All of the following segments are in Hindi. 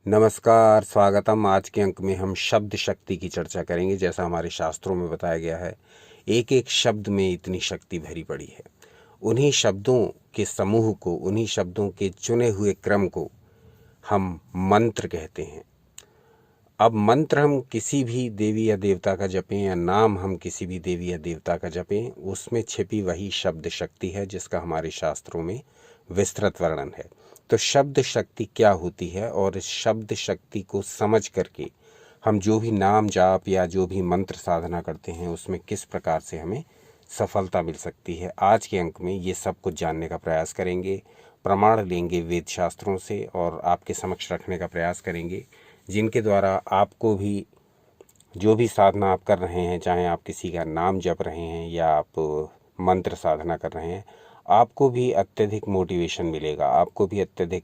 नमस्कार, स्वागतम। आज के अंक में हम शब्द शक्ति की चर्चा करेंगे। जैसा हमारे शास्त्रों में बताया गया है, एक एक शब्द में इतनी शक्ति भरी पड़ी है। उन्हीं शब्दों के समूह को, उन्हीं शब्दों के चुने हुए क्रम को हम मंत्र कहते हैं। अब मंत्र हम किसी भी देवी या देवता का जपें या नाम हम किसी भी देवी या देवता का जपें, उसमें छिपी वही शब्द शक्ति है जिसका हमारे शास्त्रों में विस्तृत वर्णन है। तो शब्द शक्ति क्या होती है और इस शब्द शक्ति को समझ करके हम जो भी नाम जाप या जो भी मंत्र साधना करते हैं उसमें किस प्रकार से हमें सफलता मिल सकती है, आज के अंक में ये सब कुछ जानने का प्रयास करेंगे। प्रमाण लेंगे वेद शास्त्रों से और आपके समक्ष रखने का प्रयास करेंगे, जिनके द्वारा आपको भी जो भी साधना आप कर रहे हैं, चाहे आप किसी का नाम जप रहे हैं या आप मंत्र साधना कर रहे हैं, आपको भी अत्यधिक मोटिवेशन मिलेगा, आपको भी अत्यधिक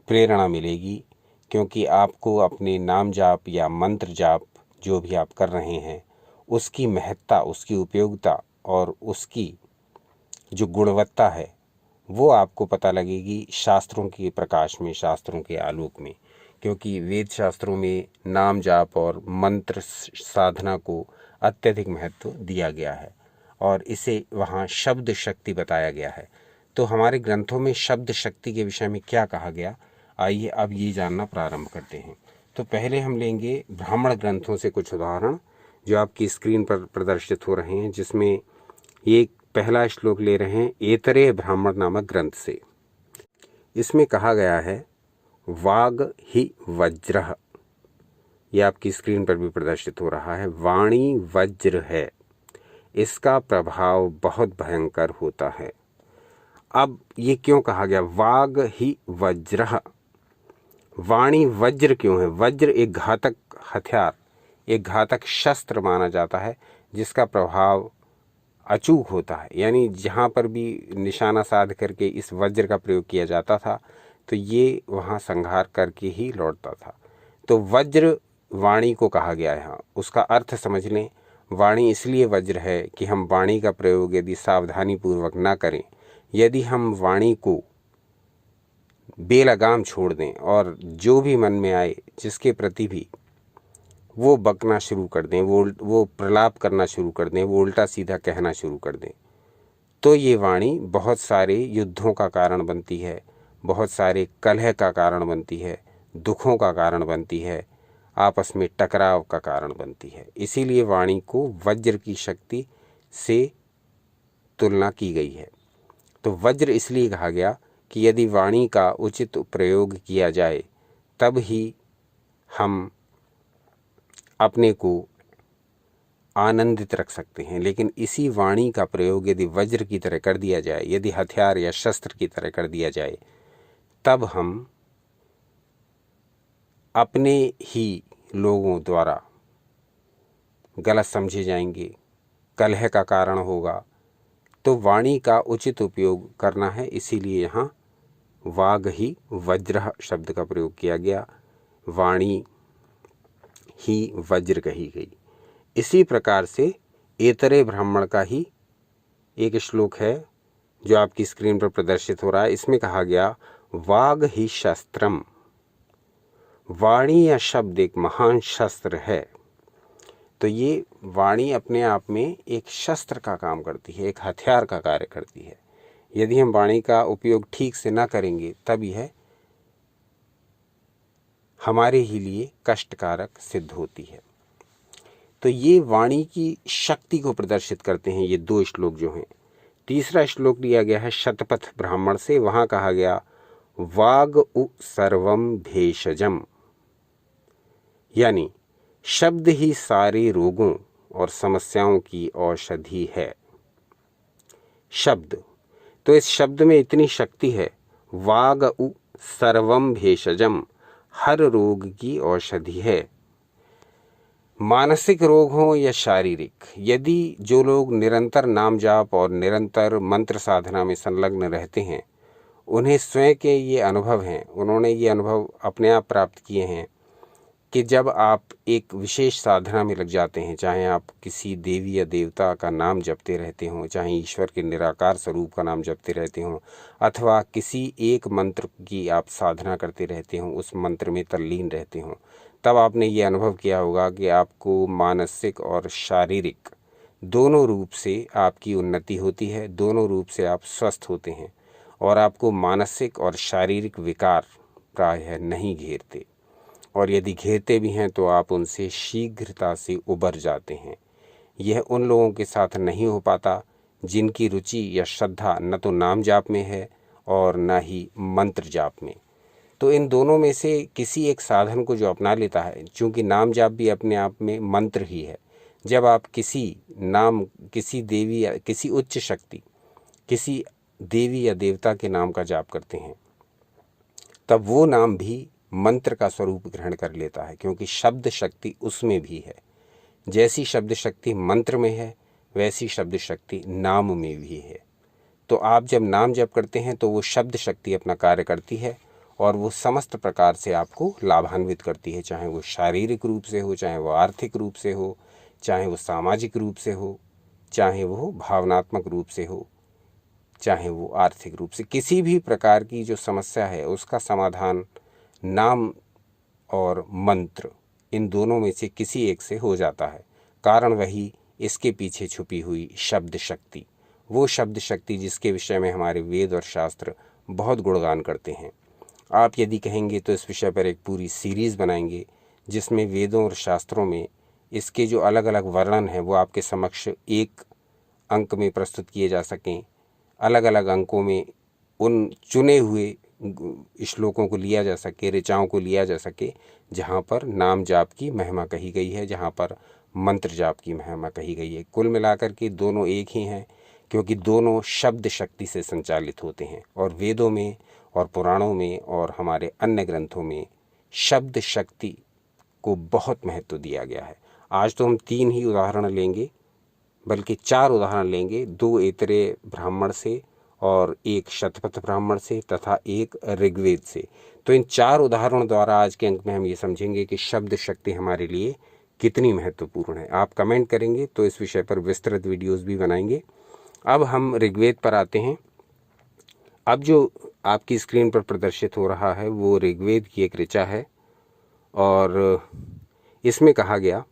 प्रेरणा मिलेगी। क्योंकि आपको अपने नाम जाप या मंत्र जाप जो भी आप कर रहे हैं उसकी महत्ता, उसकी उपयोगिता और उसकी जो गुणवत्ता है वो आपको पता लगेगी शास्त्रों के प्रकाश में, शास्त्रों के आलोक में। क्योंकि वेद शास्त्रों में नाम जाप और मंत्र साधना को अत्यधिक महत्व दिया गया है और इसे वहाँ शब्द शक्ति बताया गया है। तो हमारे ग्रंथों में शब्द शक्ति के विषय में क्या कहा गया, आइए अब ये जानना प्रारंभ करते हैं। तो पहले हम लेंगे ब्राह्मण ग्रंथों से कुछ उदाहरण जो आपकी स्क्रीन पर प्रदर्शित हो रहे हैं, जिसमें ये पहला श्लोक ले रहे हैं एतरे ब्राह्मण नामक ग्रंथ से। इसमें कहा गया है वाग ही वज्रः, यह आपकी स्क्रीन पर भी प्रदर्शित हो रहा है। वाणी वज्र है, इसका प्रभाव बहुत भयंकर होता है। अब ये क्यों कहा गया वाग ही वज्रः, वाणी वज्र क्यों है? वज्र एक घातक हथियार, एक घातक शस्त्र माना जाता है जिसका प्रभाव अचूक होता है। यानी जहाँ पर भी निशाना साध करके इस वज्र का प्रयोग किया जाता था तो ये वहाँ संहार करके ही लौटता था। तो वज्र वाणी को कहा गया है। यहाँ उसका अर्थ समझ लें। वाणी इसलिए वज्र है कि हम वाणी का प्रयोग यदि सावधानी पूर्वक ना करें, यदि हम वाणी को बेलगाम छोड़ दें और जो भी मन में आए जिसके प्रति भी वो बकना शुरू कर दें, वो प्रलाप करना शुरू कर दें, वो उल्टा सीधा कहना शुरू कर दें, तो ये वाणी बहुत सारे युद्धों का कारण बनती है, बहुत सारे कलह का कारण बनती है, दुखों का कारण बनती है, आपस में टकराव का कारण बनती है। इसीलिए वाणी को वज्र की शक्ति से तुलना की गई है। तो वज्र इसलिए कहा गया कि यदि वाणी का उचित प्रयोग किया जाए तब ही हम अपने को आनंदित रख सकते हैं। लेकिन इसी वाणी का प्रयोग यदि वज्र की तरह कर दिया जाए, यदि हथियार या शस्त्र की तरह कर दिया जाए, तब हम अपने ही लोगों द्वारा गलत समझे जाएंगे, कलह का कारण होगा। तो वाणी का उचित उपयोग करना है, इसीलिए यहाँ वाग ही वज्र शब्द का प्रयोग किया गया, वाणी ही वज्र कही गई। इसी प्रकार से एतरे ब्राह्मण का ही एक श्लोक है जो आपकी स्क्रीन पर प्रदर्शित हो रहा है। इसमें कहा गया वाग ही शस्त्रम, वाणी या शब्द एक महान शस्त्र है। तो ये वाणी अपने आप में एक शस्त्र का काम करती है, एक हथियार का कार्य करती है। यदि हम वाणी का उपयोग ठीक से ना करेंगे तब यह हमारे ही लिए कष्टकारक सिद्ध होती है। तो ये वाणी की शक्ति को प्रदर्शित करते हैं ये दो श्लोक जो हैं। तीसरा श्लोक लिया गया है शतपथ ब्राह्मण से। वहाँ कहा गया वाग उ सर्वम भेषजम, यानी शब्द ही सारे रोगों और समस्याओं की औषधि है। शब्द, तो इस शब्द में इतनी शक्ति है। वाग उ सर्वम भेषजम, हर रोग की औषधि है। मानसिक रोग हो या शारीरिक, यदि जो लोग निरंतर नाम जाप और निरंतर मंत्र साधना में संलग्न रहते हैं, उन्हें स्वयं के ये अनुभव हैं, उन्होंने ये अनुभव अपने आप प्राप्त किए हैं कि जब आप एक विशेष साधना में लग जाते हैं, चाहे आप किसी देवी या देवता का नाम जपते रहते हों, चाहे ईश्वर के निराकार स्वरूप का नाम जपते रहते हों, अथवा किसी एक मंत्र की आप साधना करते रहते हों, उस मंत्र में तल्लीन रहते हों, तब आपने ये अनुभव किया होगा कि आपको मानसिक और शारीरिक दोनों रूप से आपकी उन्नति होती है, दोनों रूप से आप स्वस्थ होते हैं और आपको मानसिक और शारीरिक विकार प्रायः नहीं घेरते, और यदि घेरते भी हैं तो आप उनसे शीघ्रता से उबर जाते हैं। यह उन लोगों के साथ नहीं हो पाता जिनकी रुचि या श्रद्धा न तो नाम जाप में है और न ही मंत्र जाप में। तो इन दोनों में से किसी एक साधन को जो अपना लेता है, चूँकि नाम जाप भी अपने आप में मंत्र ही है, जब आप किसी देवी या किसी उच्च शक्ति, किसी देवी या देवता के नाम का जाप करते हैं, तब वो नाम भी मंत्र का स्वरूप ग्रहण कर लेता है, क्योंकि शब्द शक्ति उसमें भी है। जैसी शब्द शक्ति मंत्र में है, वैसी शब्द शक्ति नाम में भी है। तो आप जब नाम जप करते हैं तो वो शब्द शक्ति अपना कार्य करती है और वो समस्त प्रकार से आपको लाभान्वित करती है, चाहे वो शारीरिक रूप से हो, चाहे वो आर्थिक रूप से हो, चाहे वो सामाजिक रूप से हो, चाहे वो भावनात्मक रूप से हो, चाहे वो आर्थिक रूप से। किसी भी प्रकार की जो समस्या है उसका समाधान नाम और मंत्र, इन दोनों में से किसी एक से हो जाता है। कारण वही इसके पीछे छुपी हुई शब्द शक्ति, वो शब्द शक्ति जिसके विषय में हमारे वेद और शास्त्र बहुत गुणगान करते हैं। आप यदि कहेंगे तो इस विषय पर एक पूरी सीरीज़ बनाएंगे, जिसमें वेदों और शास्त्रों में इसके जो अलग अलग वर्णन हैं वो आपके समक्ष एक अंक में प्रस्तुत किए जा सकें। अलग अलग अंकों में उन चुने हुए श्लोकों को लिया जा सके, ऋचाओं को लिया जा सके, जहाँ पर नाम जाप की महिमा कही गई है, जहाँ पर मंत्र जाप की महिमा कही गई है। कुल मिलाकर के दोनों एक ही हैं, क्योंकि दोनों शब्द शक्ति से संचालित होते हैं। और वेदों में और पुराणों में और हमारे अन्य ग्रंथों में शब्द शक्ति को बहुत महत्व दिया गया है। आज तो हम 3 ही उदाहरण लेंगे, बल्कि 4 उदाहरण लेंगे, 2 ऐतरेय ब्राह्मण से और 1 शतपथ ब्राह्मण से तथा 1 ऋग्वेद से। तो इन 4 उदाहरणों द्वारा आज के अंक में हम ये समझेंगे कि शब्द शक्ति हमारे लिए कितनी महत्वपूर्ण है। आप कमेंट करेंगे तो इस विषय पर विस्तृत वीडियोस भी बनाएंगे। अब हम ऋग्वेद पर आते हैं। अब जो आपकी स्क्रीन पर प्रदर्शित हो रहा है वो ऋग्वेद की एक ऋचा है और इसमें कहा गया,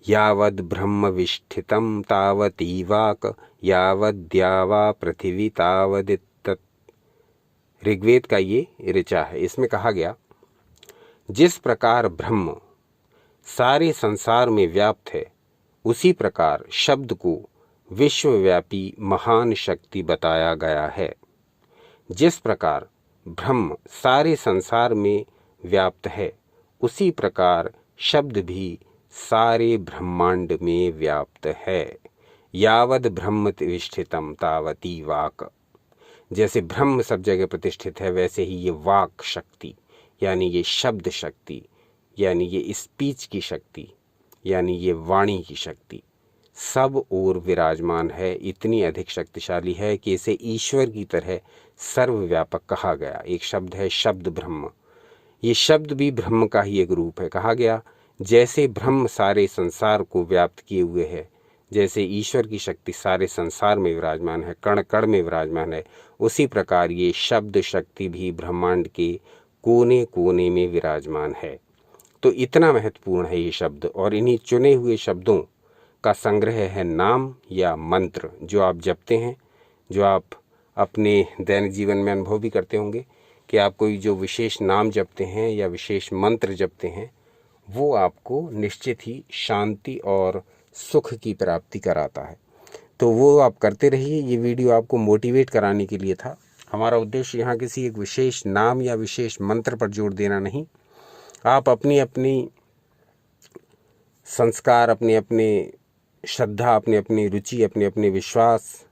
यावद् ब्रह्म विष्ठितं तावती वाक् यावद्यावा पृथिवी तावदित्तत्। ऋग्वेद का ये ऋचा है। इसमें कहा गया, जिस प्रकार ब्रह्म सारे संसार में व्याप्त है, उसी प्रकार शब्द को विश्वव्यापी महान शक्ति बताया गया है। जिस प्रकार ब्रह्म सारे संसार में व्याप्त है, उसी प्रकार शब्द भी सारे ब्रह्मांड में व्याप्त है। यावद ब्रह्म विष्ठितम तावती वाक। जैसे ब्रह्म सब जगह प्रतिष्ठित है, वैसे ही ये वाक शक्ति, यानी ये शब्द शक्ति, यानी ये स्पीच की शक्ति, यानी ये वाणी की शक्ति सब ओर विराजमान है। इतनी अधिक शक्तिशाली है कि इसे ईश्वर की तरह सर्वव्यापक कहा गया। एक शब्द है शब्द ब्रह्म। ये शब्द भी ब्रह्म का ही एक रूप है। कहा गया, जैसे ब्रह्म सारे संसार को व्याप्त किए हुए है, जैसे ईश्वर की शक्ति सारे संसार में विराजमान है, कण कण में विराजमान है, उसी प्रकार ये शब्द शक्ति भी ब्रह्मांड के कोने कोने में विराजमान है। तो इतना महत्वपूर्ण है ये शब्द, और इन्हीं चुने हुए शब्दों का संग्रह है नाम या मंत्र, जो आप जपते हैं, जो आप अपने दैनिक जीवन में अनुभव भी करते होंगे कि आप कोई जो विशेष नाम जपते हैं या विशेष मंत्र जपते हैं, वो आपको निश्चित ही शांति और सुख की प्राप्ति कराता है। तो वो आप करते रहिए। ये वीडियो आपको मोटिवेट कराने के लिए था। हमारा उद्देश्य यहाँ किसी एक विशेष नाम या विशेष मंत्र पर जोर देना नहीं। आप अपनी अपनी संस्कार, अपने अपने श्रद्धा, अपने अपनी रुचि, अपने अपने विश्वास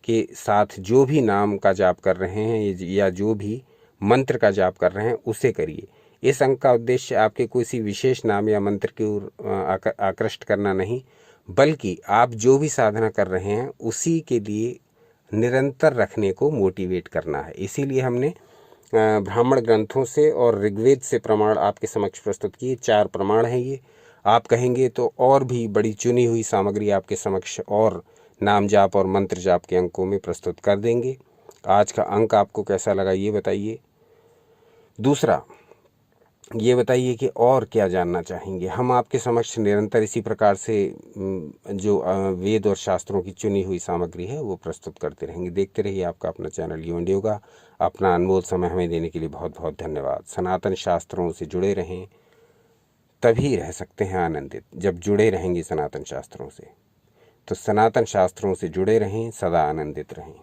के साथ जो भी नाम का जाप कर रहे हैं या जो भी मंत्र का जाप कर रहे हैं, उसे करिए। इस अंक का उद्देश्य आपके किसी विशेष नाम या मंत्र की ओर आकृष्ट करना नहीं, बल्कि आप जो भी साधना कर रहे हैं उसी के लिए निरंतर रखने को मोटिवेट करना है। इसीलिए हमने ब्राह्मण ग्रंथों से और ऋग्वेद से प्रमाण आपके समक्ष प्रस्तुत किए। 4 प्रमाण हैं ये। आप कहेंगे तो और भी बड़ी चुनी हुई सामग्री आपके समक्ष और नाम जाप और मंत्र जाप के अंकों में प्रस्तुत कर देंगे। आज का अंक आपको कैसा लगा ये बताइए। दूसरा ये बताइए कि और क्या जानना चाहेंगे। हम आपके समक्ष निरंतर इसी प्रकार से जो वेद और शास्त्रों की चुनी हुई सामग्री है वो प्रस्तुत करते रहेंगे। देखते रहिए आपका अपना चैनल यूएनड योगा। अपना अनमोल समय हमें देने के लिए बहुत बहुत धन्यवाद। सनातन शास्त्रों से जुड़े रहें, तभी रह सकते हैं आनंदित जब जुड़े रहेंगे सनातन शास्त्रों से। तो सनातन शास्त्रों से जुड़े रहें, सदा आनंदित रहें।